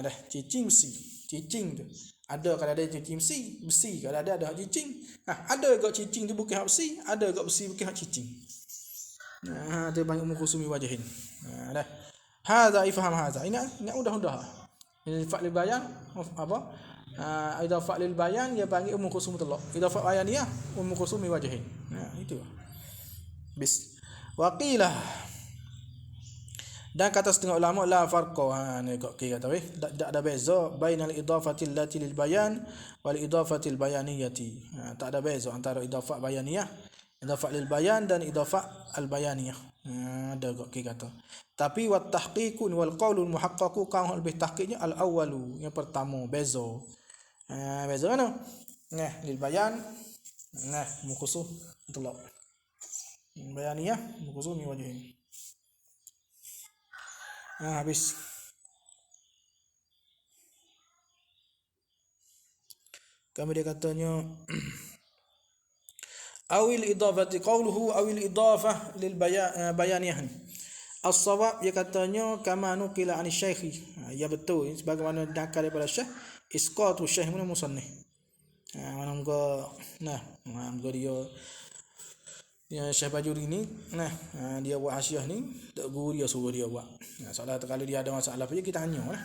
Dah cicing besi, cicing tu ada kalau ada cicing besi, kalau ada hak cicing. Ada juga cicing tu bukan hak besi, ada juga besi bukan hak cicing. Dia banyak umum khusus min wajhin. Dah. Hadza ifham hadza. Ini mudah-mudah. Idafah lil bayan apa? Idafah lil bayan dia panggil umum khusus mutlaq. Idafah bayaniyah umum khusus min wajhin. Itu. Bis. Waqilah. Dan kata setengah ulama la farqa, ni kok kira tahu tak ada beza bainal idafati allati lil bayan wal idafati al bayaniyati. Tak ada beza antara idafah bayaniyah, idafah lil bayan dan idafah al bayaniyah. Ada kok kira kata. Tapi wat tahqiqun wal qaulul muhaqqaqu kan lebih tahqiqnya al awwalu, yang pertama beza. Beza mana? Lil bayan mukhusus mutlaq. Bayaniyah mukhusus min wajhin. Habis. Kami dia katanya awil idafati qawluhu awil idafah lil bayaniyah. As-shawab dia katanya kama nuqila an syekhi. Ya betul sebagaimana dakar daripada syekh isqatu syekh mana musannif. Mana muka dia Syekh Bajuri ni, dia buat hasiah ni, tak guru dia suruh dia buat. Soalan kalau dia ada masalah apa je kita tanya lah.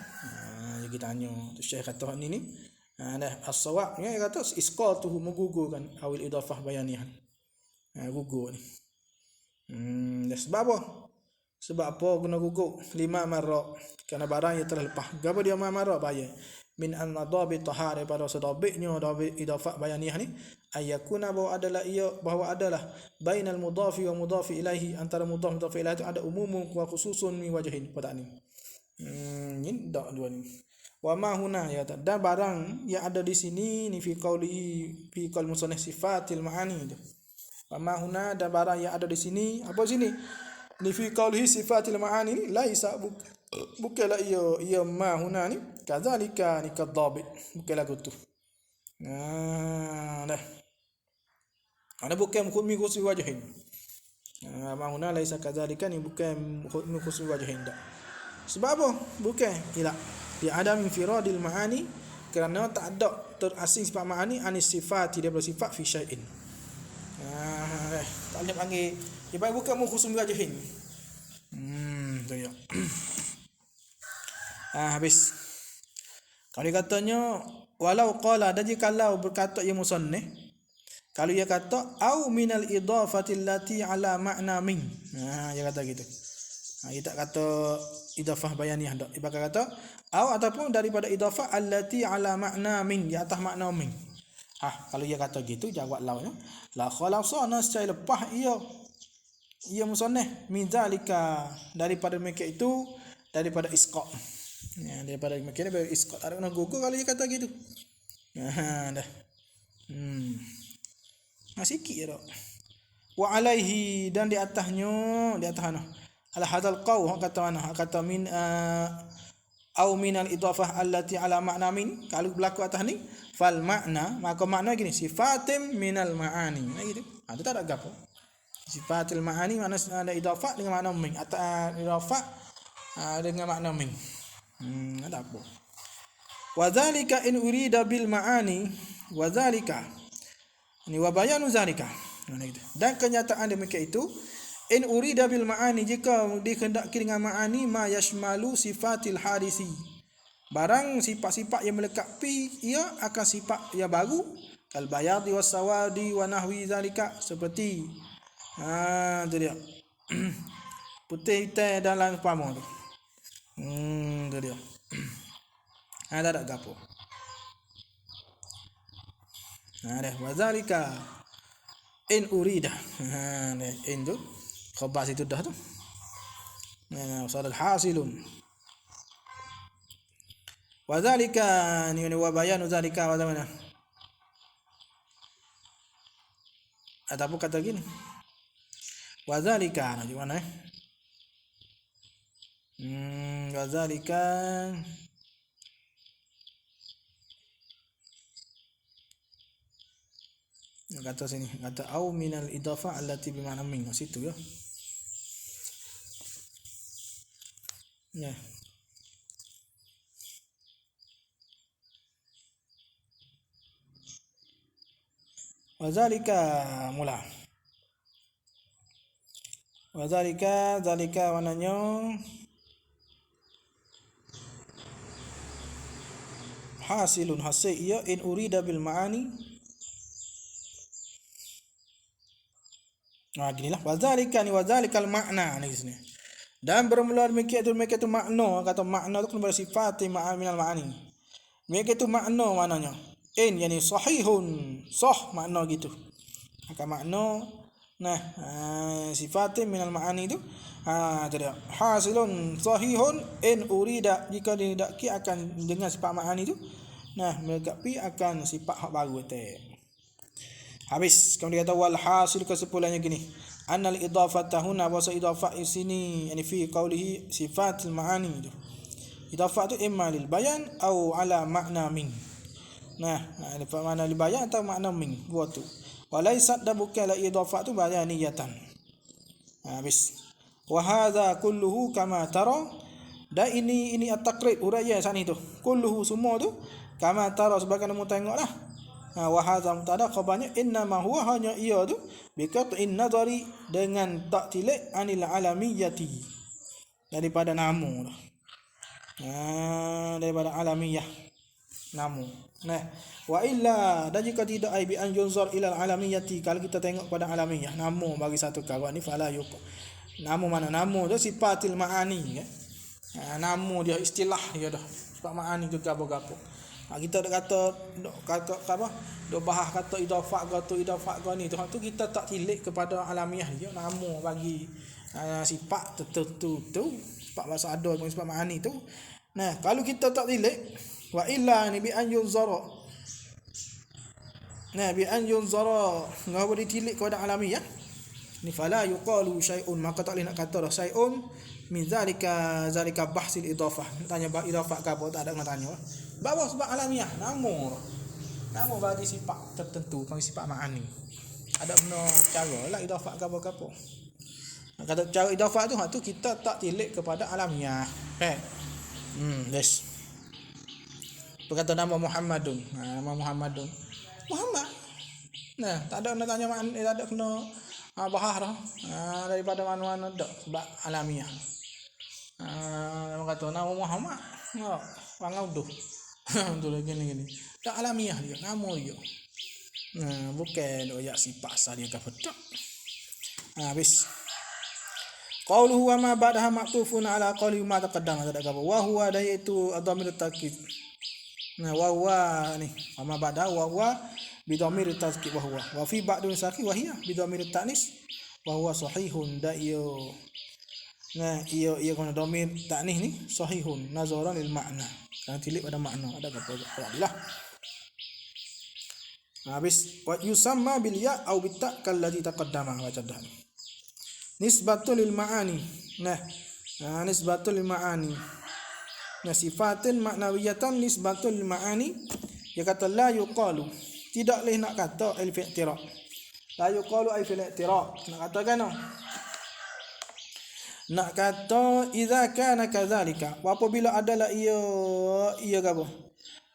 Kita tanya. Tu Syekh kata ni. As-shawab dia kata isqatuhu menggugurkan awil idafah bayaniyah. Gugur ni. Sebab apa? Sebab apa guna gugur? 5 marra. Kerana barang yang telah lepas. Berapa dia marra bayar? min an-nadabit tahar daripada sedabitnya dabit idafah bayaniyah ni ayakuna bahawa adalah bainal mudhafi wa mudhafi ilaihi, antara mudhaf mudhaf ilaihi itu ada umum wa khususun min wajhin pada ni. Ni dak dua ni. Wa ma huna ya dan barang yang ada di sini ni fi qaulihi fi qaul musannif sifatil maani tu. Wa ma huna dan barang yang ada di sini apa sini? Ni fi qaulihi sifatil maani ni laisa bukanlah ia ma huna ni kadzalika ni kadhabit bukanlah gitu. Dah. Ana bukan hukmi khusus wajhin. Ma huna laisa kadzalika ni bukan hukmi khusus wajhin dah. Sebab apa? Bukan ila di adam infiradil maani, kerana tak ada terasing sifat maani anis sifat daripada sifat fi syai'in. Tak boleh panggil dia bukan khusus wajhin. Tu ya. Habis. Kalau dia katanya walau qala, dan jikalau berkata ia musannif, kalau dia kata au minal idafati allati ala ma'na min. Dia kata gitu. Dia tak kata idafah bayaniyah dak. Dia kata au ataupun daripada idafah allati ala ma'na min, di atas makna min. Kalau dia kata gitu jawab launya la khalasana secara lepas ia musannif min zalika, daripada mereka itu, daripada isqa. Daripada mereka daripada isqa. Tak ada kena gugur kalau dia kata gitu. Dah. Sikit je dak. Wa alaihi, dan di atasnya, di atas mana? Ala hadzal qaul kata mana? Kata min au minal idafah allati ala ma'na min. Kalau berlaku atas ni fal makna, maka makna gini sifatim minal ma'ani. Gitu. Itu tak ada gapo. Sifatil ma'ani makna ada idafah dengan makna min, atau idafah dengan makna min. Ada apa? Wa dzalika in urida bil ma'ani wa dzalika. Ini wa bayanu zalika. Dan kenyataan demikian itu in urida bil ma'ani, jika dikehendaki dengan ma'ani ma yashmalu sifatil hadisi, barang sifat-sifat yang melengkapi ia akan sifat yang baru, kal bayadi was sawadi wa nahwi zalika, seperti tu dia putih hitam dalam pamor tu. Tu dia. Ada tak gapo? Dah wazalika in urida. In tu khabar situ dah tu. Usad hasilun. Wazalika ni wa bayanu zalika wa zamana. Ataupun kata gini. Wazalika di mana? Wazalika kata sini, kata au minal idafah allati bi ma'na min, situ ya. Wazalika mula. Wazalika zalika warnanya hasilun, hasil ia in urida bil ma'ani. Ginilah wazalika ni wazalikal makna ni sini. Dan bermula demikian itu makna, kata makna tu kena bersifat minal ma'ani. Mereka itu makna maknanya in yani sahihun, sah makna gitu. Maka makna sifat minal ma'ani itu tidak hasilun sahihun in urida, jika didaki akan dengan sifat ma'ani itu melengkapi akan sifat hak baru tu. Habis kemudian kata wal hasil, kesimpulannya gini, annal idafata huna, bahasa idafah di sini yani fi qaulihi sifatul ma'ani itu. Idafah tu imma lil bayan au ala makna min. Makna lil bayan atau makna min, dua tu. Walaysat, dan bukanlah idafah tu bayaniyatan. Habis. Wa hadza kulluhu kama tara, dan ini at-taqrib, uraian sana tu. Kulluhu semua tu kama tara, sebagaimana kamu tengoklah. Wa hadza mubtada, khabarnya inna ma huwa, hanya ia tu bi qat'in nazari, dengan tak tilik anil alamiyati, daripada namu tu. Daripada alamiyah namu. Wa illa, dan jika tidak ai bi an yunzar ila alamiyati, kalau kita tengok pada alamiyah namu bagi satu kawan ni fala yuq. Namu mana? Namu tu sifatil ma'ani kan. Namu dia istilah dia dah. Sifat ma'ani tu gapo-gapo. Kita dak kata apa? Dok bahas kata idafah ke ni tu kita tak tilik kepada alamiah dia nama bagi sifat tertentu tu, sifat bahasa ada dengan sifat ma'ani tu. Nah, kalau kita tak tilik wa illa ni bi an yunzara. Nah, bi an yunzara ngapa ditilik kepada alamiah ni fala yuqalu syai'un, maka tak boleh nak kata dah syai'un min zalika bahsil idafah. Tanya bah idafah ke apa tak ada nak tanya. Bawa sebab alamiah nama bagi sifat tertentu panggil sifat ma'ani. Ada guna cara lah idafah ke apa. Kata cara idafah tu kita tak tilik kepada alamiah. Yes. Berkata nama Muhammadun. Nama Muhammadun. Muhammad. Nah, tak ada nak tanya makna, tak ada kena bahas dah. Daripada mana-mana dak sebab alamiah. Nama kata nama Muhammad. Pangauduh. Tu lagi gini. Tak alamiah dia, nama dia. Bukan ya sifat asal dia ke petak. Habis. Qauluhu wa ma ba'daha ma'tufun ala qawli ma taqaddama, tak ada apa. Wa huwa iaitu dhamir takkid. Nah, wa huwa ni, wa ma ba'daha wa huwa bi dhamir takkid wa huwa. Wa fi ba'dun saki wa hiya bi dhamir ta'nis wa huwa sahihun da iyo. Nah, iyo kana dhamir ta'nis ni sahihun nazaran lil ma'na. Kan tilik pada makna, ada apa lah. Habis wa yusamma bil ya au bit ta kalladhi taqaddama wa jaddah. Nisbatul lil ma'ani. Nah, nisbatul lil ma'ani. Nah, sifatin maknawiyatan nisbatul lil ma'ani. Dia kata la yuqalu. Tidak boleh nak kata al fi'tira. La yuqalu ay fil i'tira. Nak katakan no. Nak kata idza kana kadzalika. Apabila adalah ia apa?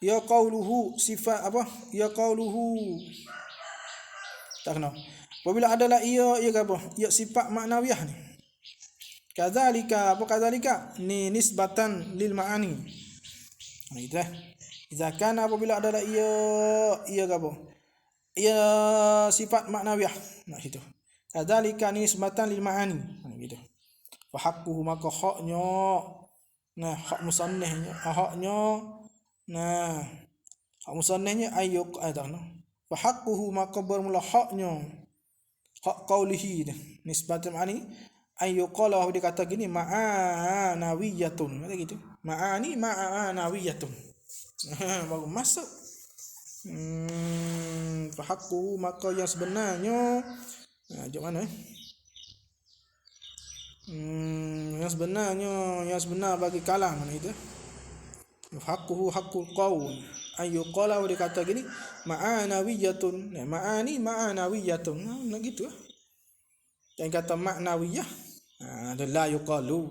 Ya qauluhu sifat apa? Ya qauluhu. Tak kena. Apabila adalah ia apa? Ia sifat maknawiyah ni. Kadzalika apa kadzalika? Ni nisbatan lil ma'ani. Itulah. Idza kana apabila adalah ia apa? Ia sifat maknawiyah. Nah itu. Kadzalika nisbatan lil ma'ani. Gitu. Fa haqquhu maka haknya. Nah, hak musannihnya, haknya. Nah, hak musannihnya ayyuk adan. Fa haqquhu maka bermula haknya. Hak qaulihi nisbatun ani ayyuqala dikata gini ma'anawiyatun, kata gitu. Ma'anawiyatun. Baru masuk. Fa haqqu maka yang sebenarnya jom mana yang sebenar bagi kalam mana itu. Haqquhu haqqul qaul ayyuqala dikata gini ma'anawiyatun. Ma'anawiyatun. Nak gitu lah. Yang kata maknawiyah la yuqalu.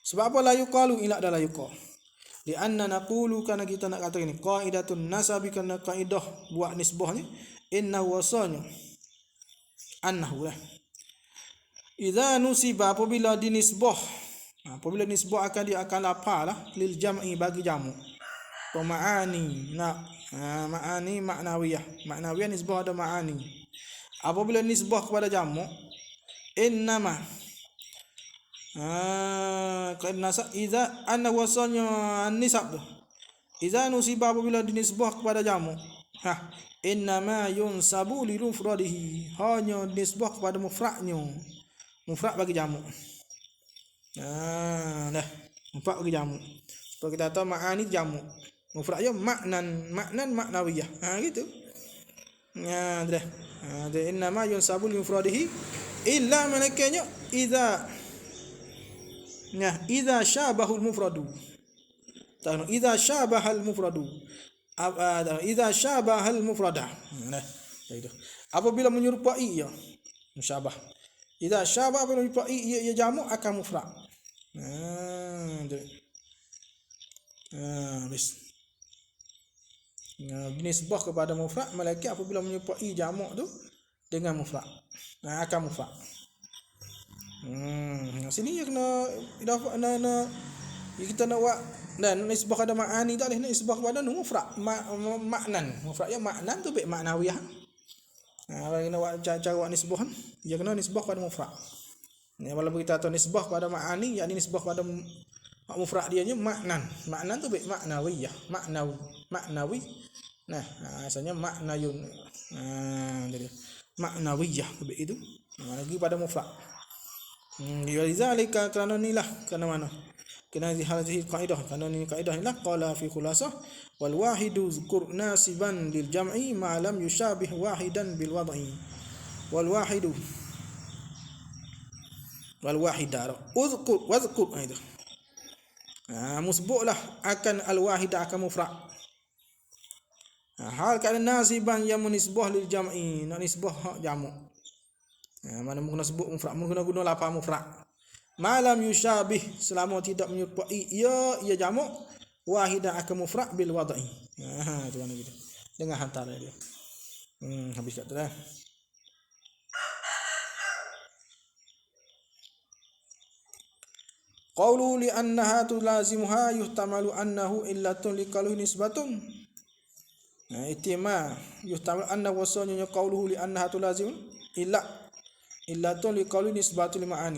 Sebab apa la yuqalu ila la yuqal? Di anna naqulu kana kita nak kata gini qaidatun nasabi kana kaidah buat nisbahnya innahu wasanya annahu lah. Idza nusiba apabila dinisbah, apabila nisbah akan dia akan lapalah lil jam'i bagi jamu. Ma'ani ma'ani maknawiyah nisbah ada ma'ani. Apabila nisbah kepada jamu innama nasa idza anna wasalnya nisab. Idza nusiba apabila dinisbah kepada jamu innama yunsabu li mufradihi, hanya nisbah kepada mufradnya. Mufrad bagi jamu. Dah mufrad bagi jamu. Sebab kita tahu ma'ani jamu. Mufradnya maknan maknawiyah. Gitu. Dah. Innama yunsabu li mufradihi illa malakanya idza syabahul mufradu. Tak, idza syabahal mufradu. Idza syabahal mufrada. Nah, itu. Apabila menyerupai ia musyabah. Idza syabah apabila menyerupai ia jamu akan mufrad. Habis. Nisbah kepada mufrad malaikat apabila menyerupai jamak tu dengan mufrad. Akan mufrad. Sini ya kena idafah kita nak buat dan nisbah kepada ma'ani tak boleh nisbah kepada mufrad maknan. Mufrad ya maknan tu baik maknawiyah. Kalau kita buat cara buat nisbah dia kena nisbah kepada mufrad. Walaupun kita tahu nisbah kepada ma'ani yakni nisbah kepada Mufrad dia nya maknan. Maknan tu baik maknawiyah, maknawi. Nah, asalnya maknayun. Jadi maknawiyah tu baik itu. Lagi pada mufrad. Lidzalika kerana inilah kerana mana? Kerana hadhihi kaidah, kerana ini kaidah inilah qala fi khulasah wal wahidu zkur nasiban lil jam'i ma lam yushabih wahidan bil wad'i. Wal wahidu wal wahida uzkur wazkur itu. Musbuklah akan al-wahidah akan mufrad. Hal kana nasiban yang menisbah lil jam'i, nak nisbah hak jamak. Mana mungkin sebut mufrad, mungkin guna lafaz mufrad. Malam yushabih, selama tidak menyerupai ia jamak, wahidah akan mufrad bil wad'i. Tu mana gitu. Dengan hantaran dia. Habis kat tu dah. Qawlu li annaha tulazimuha yuhtamalu annahu illatun liqaluhi nisbatun. Itima yuhtamalu anna wasanya qawluhu li annaha tulazim illatun liqaluhi nisbatun lima'ani.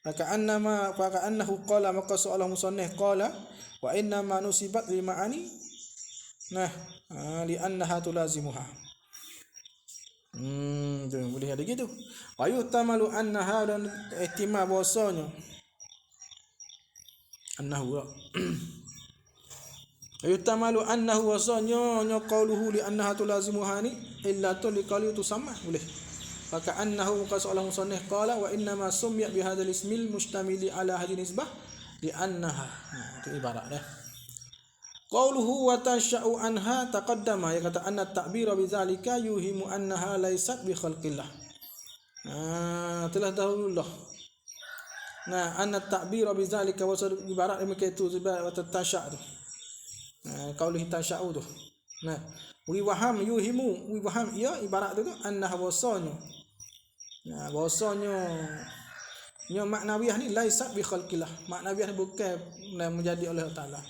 Maka annahu qala maka soalah musannif qala wa inna ma nusibat lima'ani. Li annaha tulazimuha. Boleh ada gitu. Wa yuhtamalu annaha dan ihtimal wasanya annahu yutamalu annahu wasanya qawluhu li annaha tulazimuha ni illatun liqali tusamma boleh maka annahu qasalahu musannif qala wa inna ma summiya bi hadzal ismil mustamili ala hadhihi nisbah li annaha. Itu ibarat dah. Qawluhu wa tansha'u anha taqaddama, ya kata anna ta'bira bidzalika yuhimu annaha laysat bi khalqillah. Telah dahulu lah. Anna ta'bira bidzalika wa ibarat demikian itu ibarat tasya' tu. Qauluhi tasya'u tu. Wiwaham yuhimu, wiwaham ia ibarat tu annaha wasanya. Wasanya maknawiyah ni laisat bi khalqillah. Maknawiyah bukan menjadi oleh Allah Taala.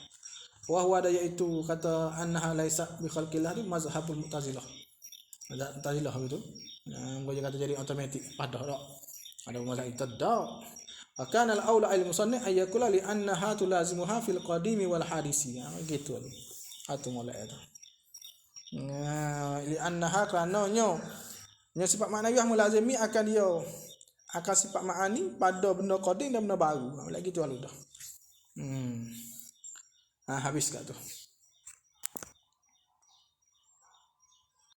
Wa huwa iaitu kata annaha laisat bi khalqillah ni mazhabul Mu'tazilah. Mazhab Mu'tazilah itu. Boleh kata jadi automatik padah tak. Ada mazhab itu tak. Akan al-aula al-musannif ay yaqula li annaha tulazimuha fil qadimi wal hadisi. Gitu. Atau mulai itu. Li annaha kerana nya sifat maknawiyah mulazimi akan dia akan sifat ma'ani pada benda qadim dan benda baru. Lagi tu dah. Habis kat tu.